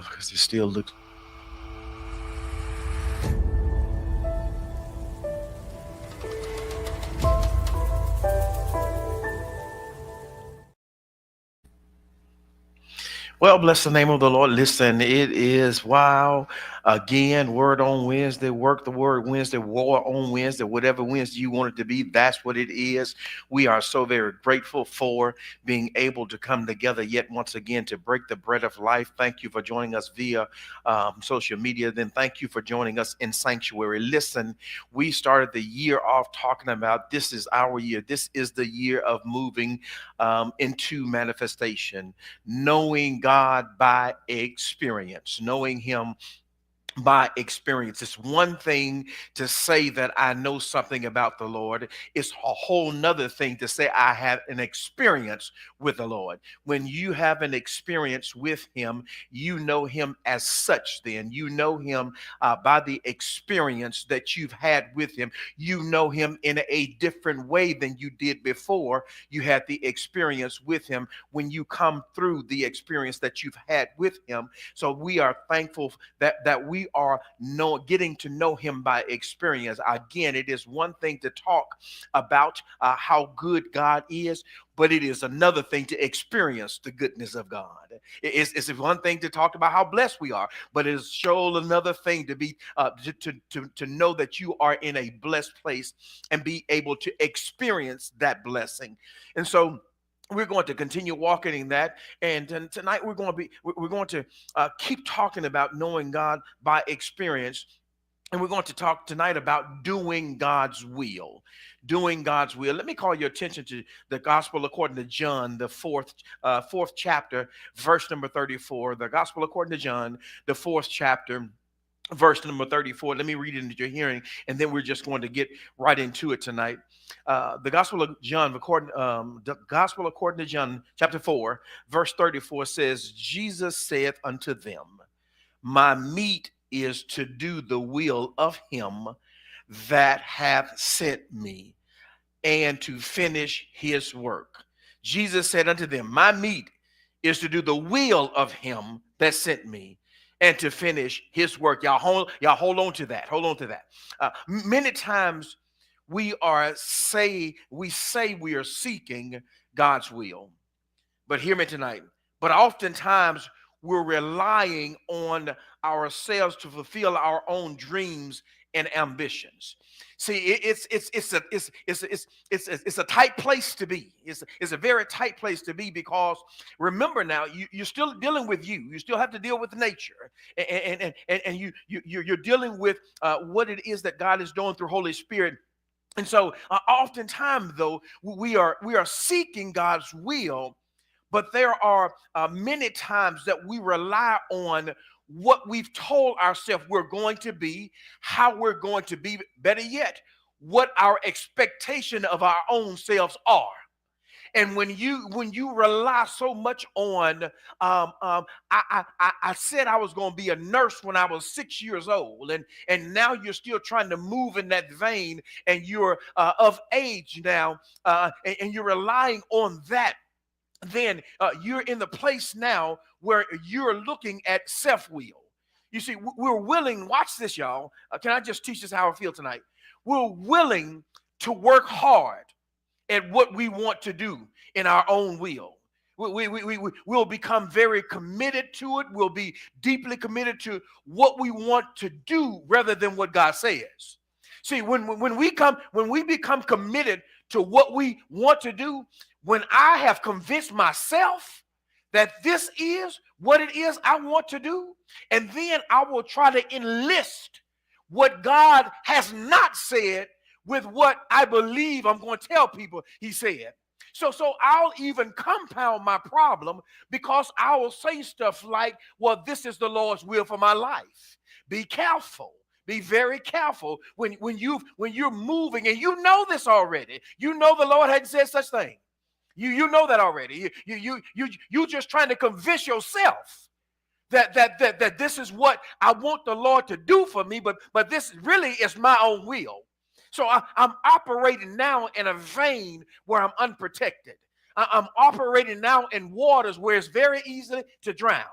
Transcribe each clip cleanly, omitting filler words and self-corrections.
because it still looks. Well, bless the name of the Lord. Listen, it is wow. Again, word on Wednesday, work the word Wednesday, war on Wednesday, whatever Wednesday you want it to be, that's what it is. We are so very grateful for being able to come together yet once again to break the bread of life. Thank you for joining us via social media. Then thank you for joining us in Sanctuary. Listen, we started the year off talking about this is our year. This is the year of moving into manifestation, knowing God by experience, knowing Him by experience. It's one thing to say that I know something about the Lord. It's a whole nother thing to say I have an experience with the Lord. When you have an experience with Him, you know Him as such. Then you know Him by the experience that you've had with Him. You know Him in a different way than you did before you had the experience with Him, when you come through the experience that you've had with Him. So we are thankful that we are getting to know Him by experience. Again, it is one thing to talk about how good God is, but it is another thing to experience the goodness of God. It's one thing to talk about how blessed we are, but it is sure another thing to be to know that you are in a blessed place and be able to experience that blessing. And so we're going to continue walking in that, and tonight we're going to keep talking about knowing God by experience, and we're going to talk tonight about doing God's will. Doing God's will. Let me call your attention to the Gospel according to John, the fourth chapter, verse number 34. The Gospel according to John, the fourth chapter, verse number 34. Let me read it into your hearing, and then we're just going to get right into it tonight. The Gospel according to John, chapter 4, verse 34 says, Jesus saith unto them, my meat is to do the will of him that hath sent me, and to finish his work. Jesus said unto them, my meat is to do the will of him that sent me, and to finish his work. Y'all hold on to that. Hold on to that. Many times we say we are seeking God's will. But hear me tonight. But oftentimes we're relying on ourselves to fulfill our own dreams and ambitions. See, it's a tight place to be. It's a very tight place to be, because remember now, you're still dealing with you. You still have to deal with nature, and you're dealing with what it is that God is doing through Holy Spirit. And so, oftentimes though, we are seeking God's will, but there are many times that we rely on what we've told ourselves we're going to be, how we're going to be, better yet, what our expectation of our own selves are. And when you rely so much on, I said I was going to be a nurse when I was 6 years old, and now you're still trying to move in that vein, and you're of age now, and you're relying on that. Then you're in the place now where you're looking at self-will. You see, we're willing, watch this, y'all. Can I just teach us how I feel tonight? We're willing to work hard at what we want to do in our own will. We'll become very committed to it. We'll be deeply committed to what we want to do rather than what God says. See, when we become committed to what we want to do, when I have convinced myself that this is what it is I want to do, and then I will try to enlist what God has not said with what I believe I'm going to tell people he said. So I'll even compound my problem, because I will say stuff like, well, this is the Lord's will for my life. Be careful. Be very careful when you're moving, and you know this already. You know the Lord hadn't said such thing. You know that already. You just trying to convince yourself that this is what I want the Lord to do for me, but this really is my own will. So I'm operating now in a vein where I'm unprotected. I'm operating now in waters where it's very easy to drown.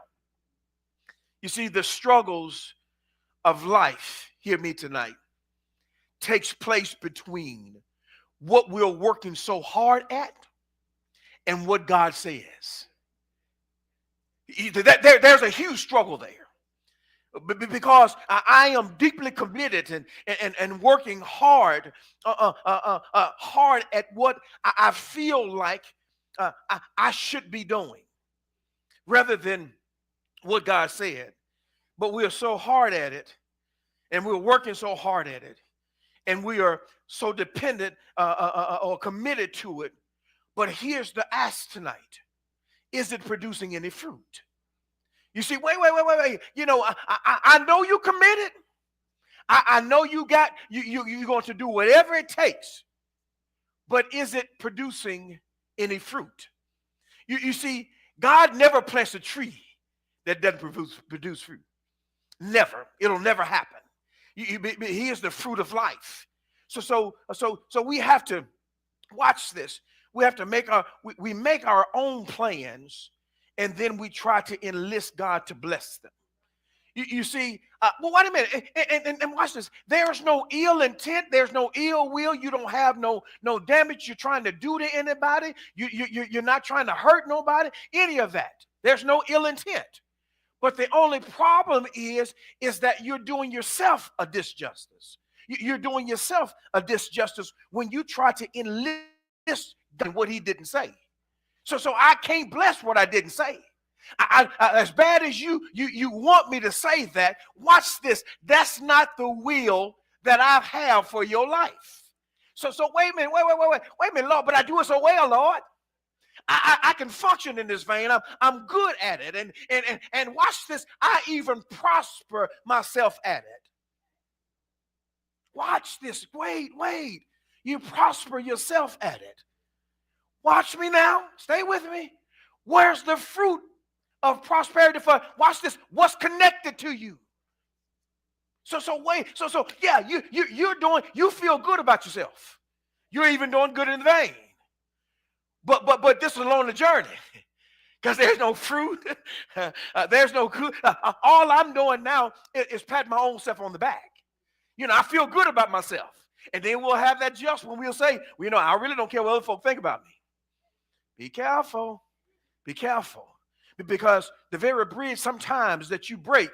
You see, the struggles of life, hear me tonight, takes place between what we're working so hard at and what God says. There's a huge struggle there. Because I am deeply committed and working hard, hard at what I feel like I should be doing, rather than what God said. But we are so hard at it, and we're working so hard at it, and we are so dependent or committed to it. But here's the ask tonight: is it producing any fruit? You see, wait. You know, I know you committed. I know you're going to do whatever it takes. But is it producing any fruit? You see, God never plants a tree that doesn't produce fruit. Never. It'll never happen. He is the fruit of life. So we have to watch this. We have to make our own plans, and then we try to enlist God to bless them. You see, well, wait a minute, and watch this. There's no ill intent. There's no ill will. You don't have no damage you're trying to do to anybody. You're not trying to hurt nobody, any of that. There's no ill intent. But the only problem is that you're doing yourself a disjustice. You're doing yourself a disjustice when you try to enlist God in what he didn't say. So I can't bless what I didn't say. I as bad as you want me to say that, watch this. That's not the will that I have for your life. So wait a minute, wait a minute, Lord, but I do it so well, Lord. I can function in this vein. I'm good at it. And watch this. I even prosper myself at it. Watch this. Wait. You prosper yourself at it. Watch me now. Stay with me. Where's the fruit of prosperity for? Watch this. What's connected to you? Yeah, you feel good about yourself. You're even doing good in the vein. But this is along the journey, because there's no fruit. There's no good. All I'm doing now is pat my own self on the back. You know, I feel good about myself. And then we'll have that just when we'll say, well, you know, I really don't care what other folk think about me. Be careful. Be careful. Because the very bridge sometimes that you break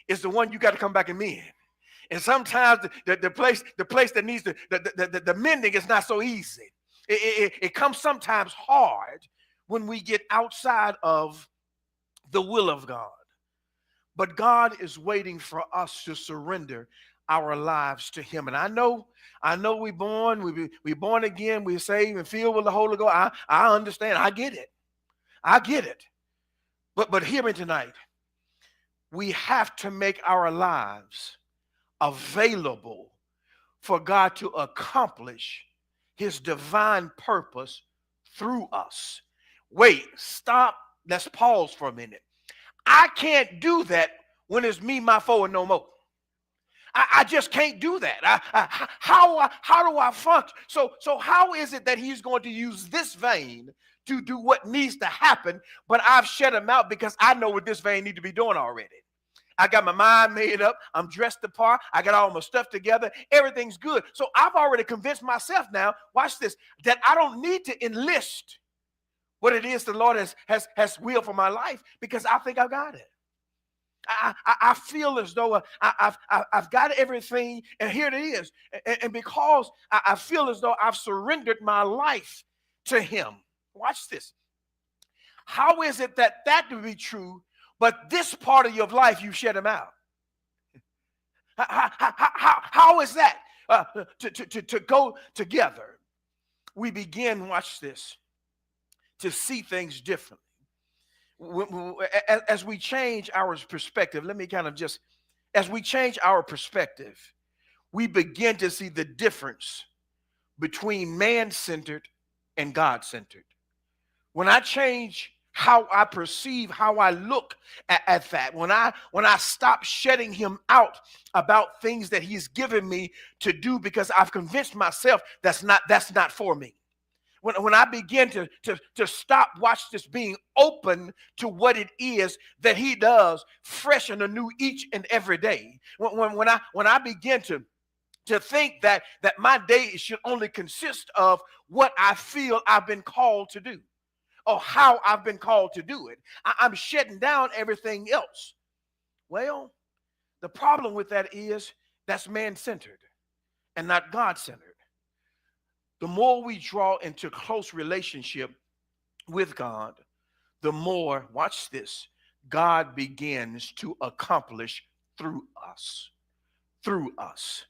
is the one you got to come back and mend. And sometimes the place that needs the mending is not so easy. It comes sometimes hard when we get outside of the will of God. But God is waiting for us to surrender our lives to him. And I know we born again, we're saved and filled with the Holy Ghost. I understand. I get it. But hear me tonight. We have to make our lives available for God to accomplish his divine purpose through us. Wait, stop. Let's pause for a minute. I can't do that when it's me, my foe, and no more. I just can't do that. How do I function? So how is it that he's going to use this vein to do what needs to happen, but I've shut him out because I know what this vein need to be doing already? I got my mind made up. I'm dressed the part. I got all my stuff together. Everything's good. So I've already convinced myself now, watch this, that I don't need to enlist what it is the Lord has willed for my life, because I think I've got it. I feel as though I've got everything, and here it is. And because I feel as though I've surrendered my life to him. Watch this. How is it that to be true, but this part of your life you shut him out? How is that to go together? We begin, watch this, to see things differently. As we change our perspective, as we change our perspective, we begin to see the difference between man-centered and God-centered. When I change how I perceive, how I look at that, when I stop shutting him out about things that he's given me to do because I've convinced myself that's not for me. When I begin to stop, watch this, being open to what it is that he does fresh and anew each and every day. When I begin to think that my day should only consist of what I feel I've been called to do or how I've been called to do it. I'm shutting down everything else. Well, the problem with that is that's man-centered and not God-centered. The more we draw into close relationship with God, the more, watch this, God begins to accomplish through us. Through us.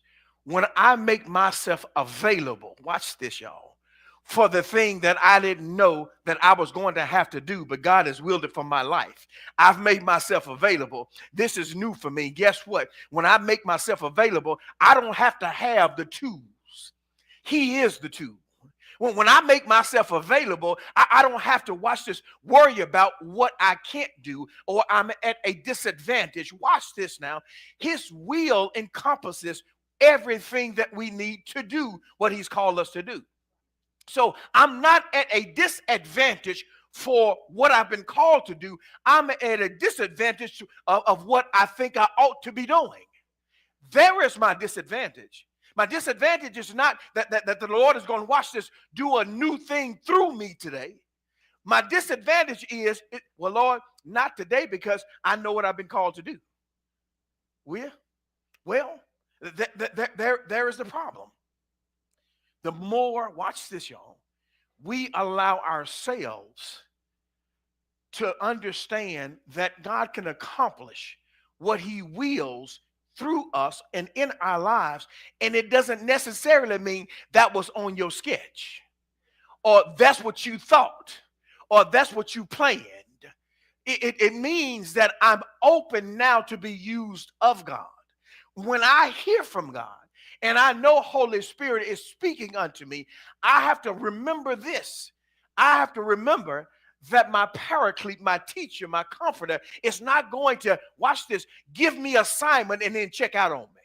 When I make myself available, watch this, y'all, for the thing that I didn't know that I was going to have to do, but God has willed it for my life. I've made myself available. This is new for me. Guess what? When I make myself available, I don't have to have the tools. He is the tool. When I make myself available, I don't have to, watch this, worry about what I can't do or I'm at a disadvantage. Watch this now. His will encompasses everything that we need to do what he's called us to do. So I'm not at a disadvantage for what I've been called to do. I'm at a disadvantage of what I think I ought to be doing. There is my disadvantage. My disadvantage is not that the Lord is going to, watch this, do a new thing through me today. My disadvantage is, well, Lord, not today because I know what I've been called to do. Well, there is the problem. The more, watch this, y'all, we allow ourselves to understand that God can accomplish what he wills through us and in our lives, and it doesn't necessarily mean that was on your sketch or that's what you thought or that's what you planned. It means that I'm open now to be used of God. When I hear from God and I know Holy Spirit is speaking unto me, I have to remember this. I have to remember that my paraclete, my teacher, my comforter is not going to, watch this, give me assignment and then check out on me.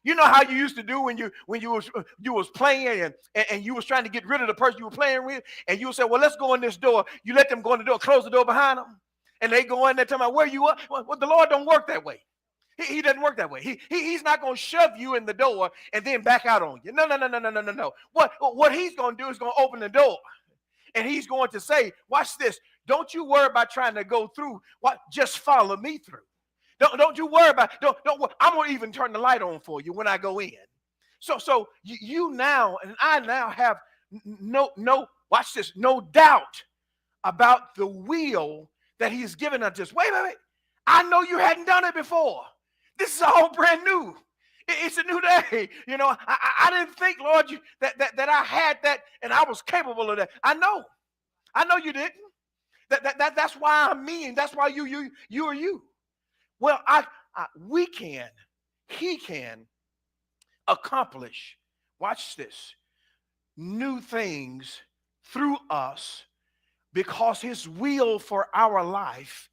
You know how you used to do when you was playing and you was trying to get rid of the person you were playing with, and you would say, well, let's go in this door. You let them go in the door, close the door behind them, and they go in there telling me where you are. Well, the Lord don't work that way. He doesn't work that way. He's not going to shove you in the door and then back out on you. No. What he's going to do is going to open the door. And he's going to say, watch this, don't you worry about trying to go through. What? Just follow me through. Don't you worry about, don't I'm going to even turn the light on for you when I go in. So you now, and I now have watch this, no doubt about the will that he's given unto us. Wait. I know you hadn't done it before. This is all brand new. It's a new day. You know, I didn't think, Lord, that I had that and I was capable of that. I know you didn't. That's why I'm me, and that's why you are you. Well, he can accomplish, watch this, new things through us because his will for our life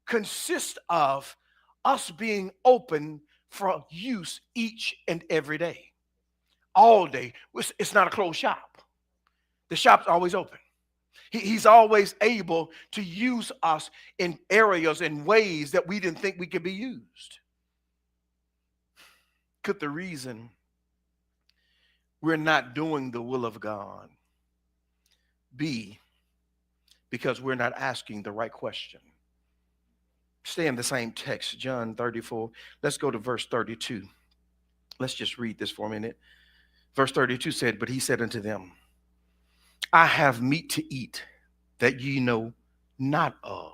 consists of us being open for use each and every day, all day. It's not a closed shop. The shop's always open. He's always able to use us in areas and ways that we didn't think we could be used. Could the reason we're not doing the will of God be because we're not asking the right question? Stay in the same text, John 34. Let's go to verse 32. Let's just read this for a minute. Verse 32 said, but he said unto them, I have meat to eat that ye know not of.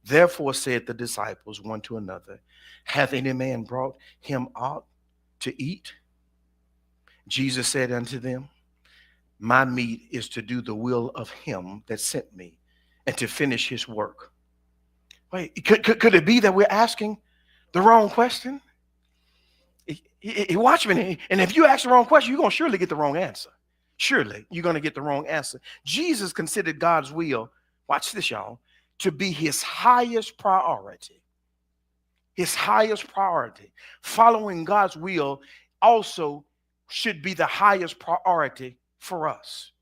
Therefore said the disciples one to another, hath any man brought him aught to eat? Jesus said unto them, my meat is to do the will of him that sent me and to finish his work. Wait, could it be that we're asking the wrong question? Watch me. And if you ask the wrong question, you're going to surely get the wrong answer. Surely you're going to get the wrong answer. Jesus considered God's will, watch this, y'all, to be his highest priority. His highest priority. Following God's will also should be the highest priority for us.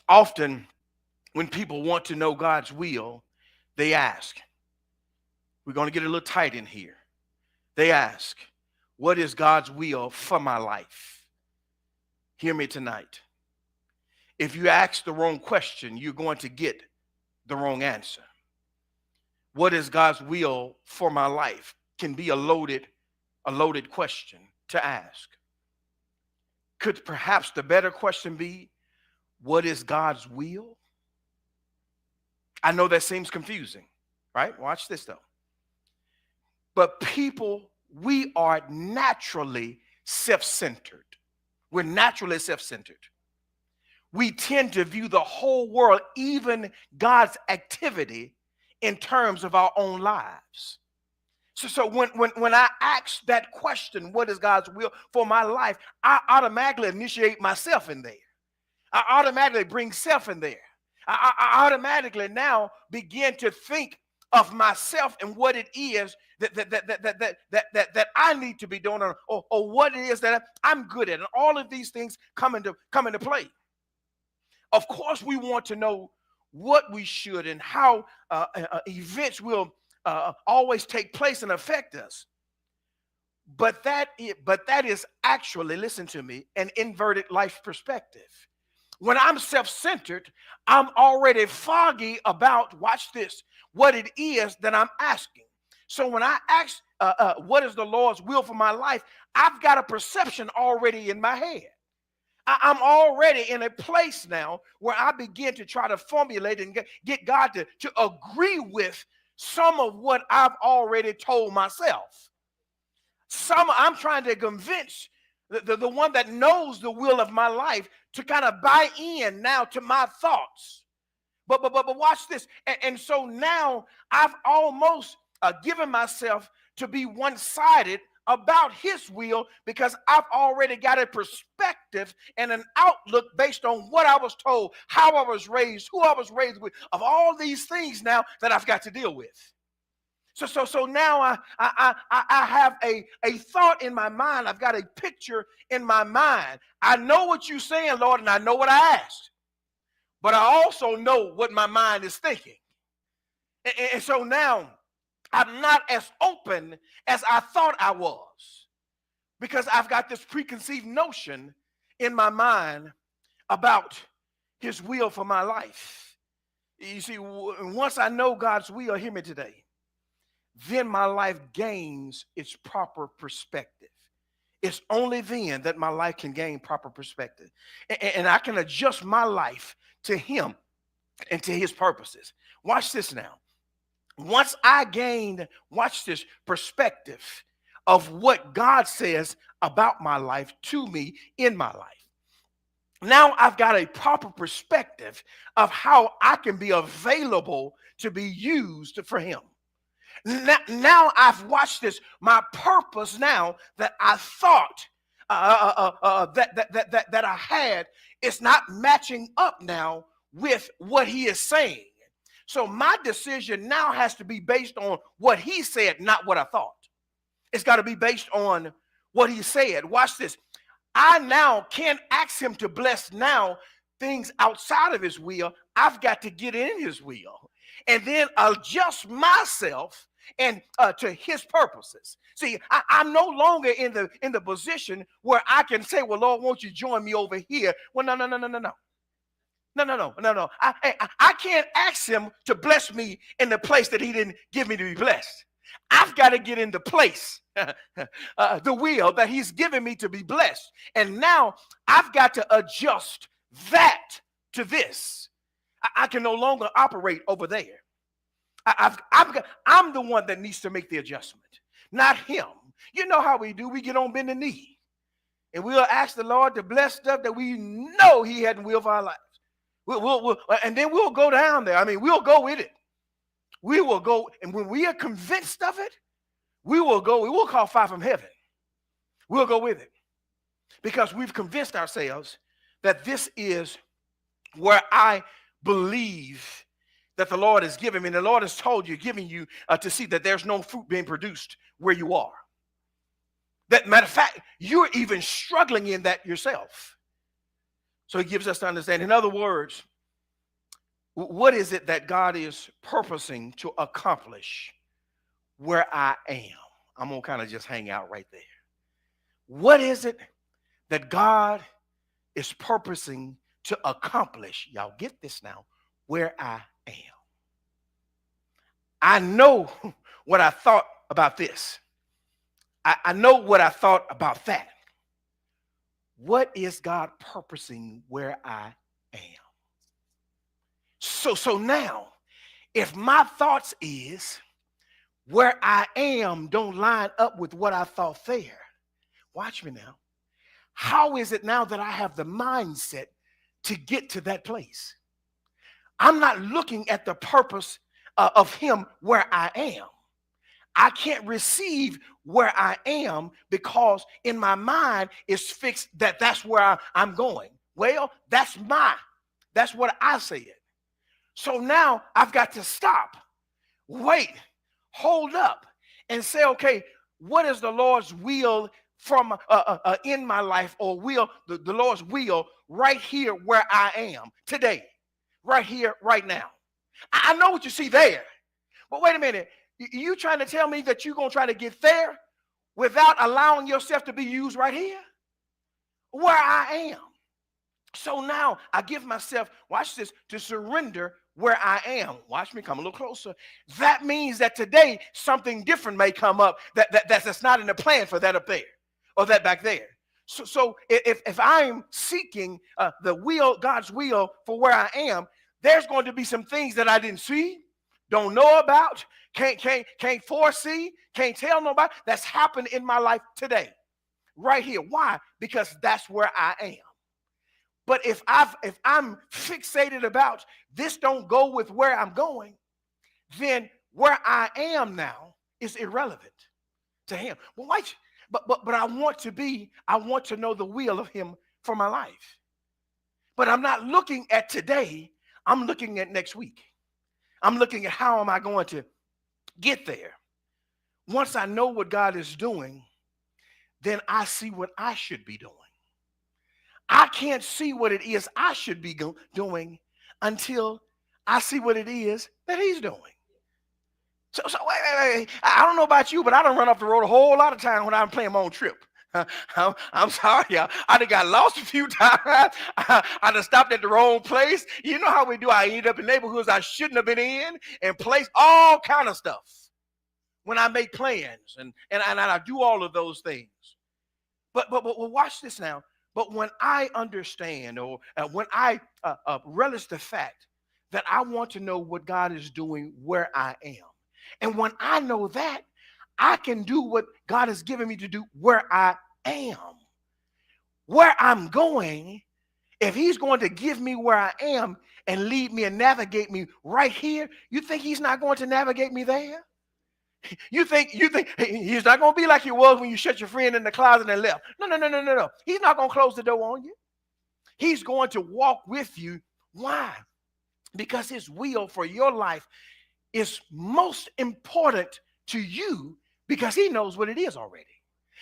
Often, when people want to know God's will, they ask, we're going to get a little tight in here. They ask, what is God's will for my life? Hear me tonight. If you ask the wrong question, you're going to get the wrong answer. What is God's will for my life can be a loaded question to ask. Could perhaps the better question be, what is God's will? I know that seems confusing, right? Watch this though. But people, we are naturally self-centered. We're naturally self-centered. We tend to view the whole world, even God's activity, in terms of our own lives. So when I ask that question, what is God's will for my life, I automatically initiate myself in there. I automatically bring self in there. I automatically now begin to think of myself and what it is that I need to be doing, or what it is that I'm good at, and all of these things come into play. Of course, we want to know what we should and how events will always take place and affect us. But that is actually, listen to me, an inverted life perspective. When I'm self-centered, I'm already foggy about, watch this, what it is that I'm asking. So when I ask, what is the Lord's will for my life, I've got a perception already in my head. I'm already in a place now where I begin to try to formulate and get God to agree with some of what I've already told myself. I'm trying to convince the one that knows the will of my life to kind of buy in now to my thoughts. But watch this. And so now I've almost given myself to be one-sided about his will, because I've already got a perspective and an outlook based on what I was told, how I was raised, who I was raised with, of all these things now that I've got to deal with. So now I have a thought in my mind. I've got a picture in my mind. I know what you're saying, Lord, and I know what I asked. But I also know what my mind is thinking. And so now I'm not as open as I thought I was, because I've got this preconceived notion in my mind about his will for my life. You see, once I know God's will, hear me today, then my life gains its proper perspective. It's only then that my life can gain proper perspective. And I can adjust my life to him and to his purposes. Watch this now. Once I gained, watch this, perspective of what God says about my life to me in my life, now I've got a proper perspective of how I can be available to be used for him. Now I've watched this, my purpose now that I thought that I had is not matching up now with what he is saying. So my decision now has to be based on what he said, not what I thought. It's got to be based on what he said. Watch this. I now can't ask him to bless now things outside of his will. I've got to get in his will and then adjust myself and to his purposes. See, I'm no longer in the position where I can say, well, Lord, won't you join me over here? Well, no. No. I can't ask him to bless me in the place that he didn't give me to be blessed. I've got to get in the place, the will that he's given me to be blessed. And now I've got to adjust that to this. I can no longer operate over there. I'm the one that needs to make the adjustment, not him. You know how we do. We get on bending knee, and we'll ask the Lord to bless stuff that we know he hadn't will for our lives. And then we'll go down there. I mean, we'll go with it. We will go, and when we are convinced of it, we will go. We will call fire from heaven. We'll go with it, because we've convinced ourselves that this is where I believe that the Lord has given me. And the Lord has told you, giving you to see that there's no fruit being produced where you are. That matter of fact, you're even struggling in that yourself. So he gives us to understand. In other words, What is it that God is purposing to accomplish where I am? I'm going to kind of just hang out right there. What is it that God is purposing to accomplish? Y'all get this now, where I am. I know what I thought about this. I know what I thought about that. What is God purposing where I am? So now, if my thoughts is where I am don't line up with what I thought there, watch me now. How is it now that I have the mindset to get to that place? I'm not looking at the purpose of him where I am. I can't receive where I am because in my mind is fixed that that's where I'm going. Well, that's what I said. So now I've got to stop, wait, hold up, and say, okay, what is the Lord's will from in my life, or will the Lord's will right here where I am today, right here, right now? I know what you see there, but wait a minute. You trying to tell me that you're going to try to get there without allowing yourself to be used right here where I am? So now I give myself, watch this, to surrender where I am. Watch me come a little closer. That means that today something different may come up that's not in the plan for that up there or that back there. So if I'm seeking the will, God's will for where I am, there's going to be some things that I didn't see, don't know about, can't foresee, can't tell nobody. That's happened in my life today, right here. Why? Because that's where I am. But if I'm fixated about this don't go with where I'm going, then where I am now is irrelevant to him. Well, but I want to know the will of him for my life. But I'm not looking at today. I'm looking at next week. I'm looking at how am I going to get there. Once I know what God is doing, then I see what I should be doing. I can't see what it is I should be doing until I see what it is that he's doing. So wait. I don't know about you, but I don't run off the road a whole lot of time when I'm playing my own trip. I'm sorry, y'all. I done got lost a few times. I done stopped at the wrong place. You know how we do. I end up in neighborhoods I shouldn't have been in and place all kind of stuff when I make plans and I do all of those things. But watch this now. But when I understand or when I relish the fact that I want to know what God is doing where I am, and when I know that, I can do what God has given me to do where I am. Where I'm going, if he's going to give me where I am and lead me and navigate me right here, you think he's not going to navigate me there? You think he's not going to be like he was when you shut your friend in the closet and left. No. He's not going to close the door on you. He's going to walk with you. Why? Because his will for your life is most important to you because he knows what it is already.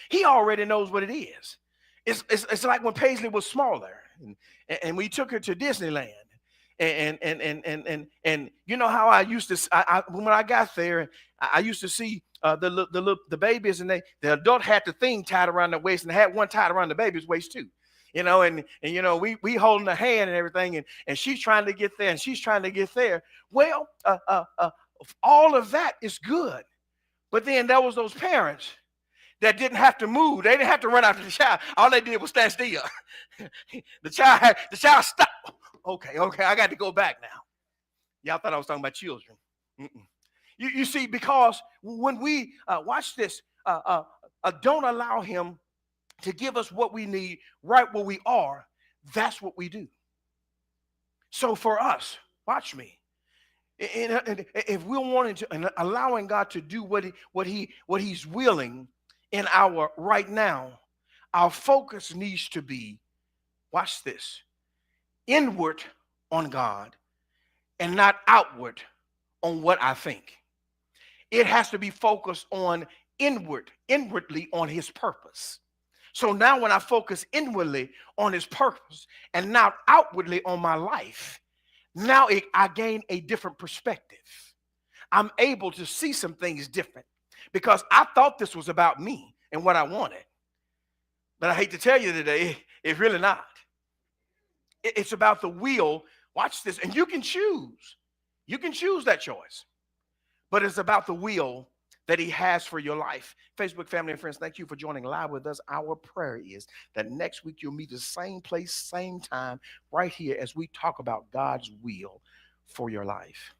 He already knows what it is. It's like when Paisley was smaller and we took her to Disneyland. And you know how I used to when I got there, I used to see the babies, and the adult had the thing tied around their waist and had one tied around the baby's waist too. You know, and you know, we holding the hand and everything, and she's trying to get there and she's trying to get there. Well, all of that is good. But then there was those parents that didn't have to move. They didn't have to run after the child. All they did was stand still. The child stopped. Okay, I got to go back now. Y'all thought I was talking about children. You see, because when we watch this, don't allow him to give us what we need right where we are. That's what we do. So for us, watch me. And if we're wanting to and allowing God to do what he's willing in our right now, our focus needs to be, watch this, inward on God and not outward on what I think. It has to be focused on inwardly on his purpose. So now when I focus inwardly on his purpose and not outwardly on my life, Now I gain a different perspective. I'm able to see some things different because I thought this was about me and what I wanted. But I hate to tell you today, it's really not. It's about the will. Watch this. And you can choose. You can choose that choice. But it's about the will that he has for your life. Facebook family and friends, thank you for joining live with us. Our prayer is that next week you'll meet the same place, same time, right here as we talk about God's will for your life.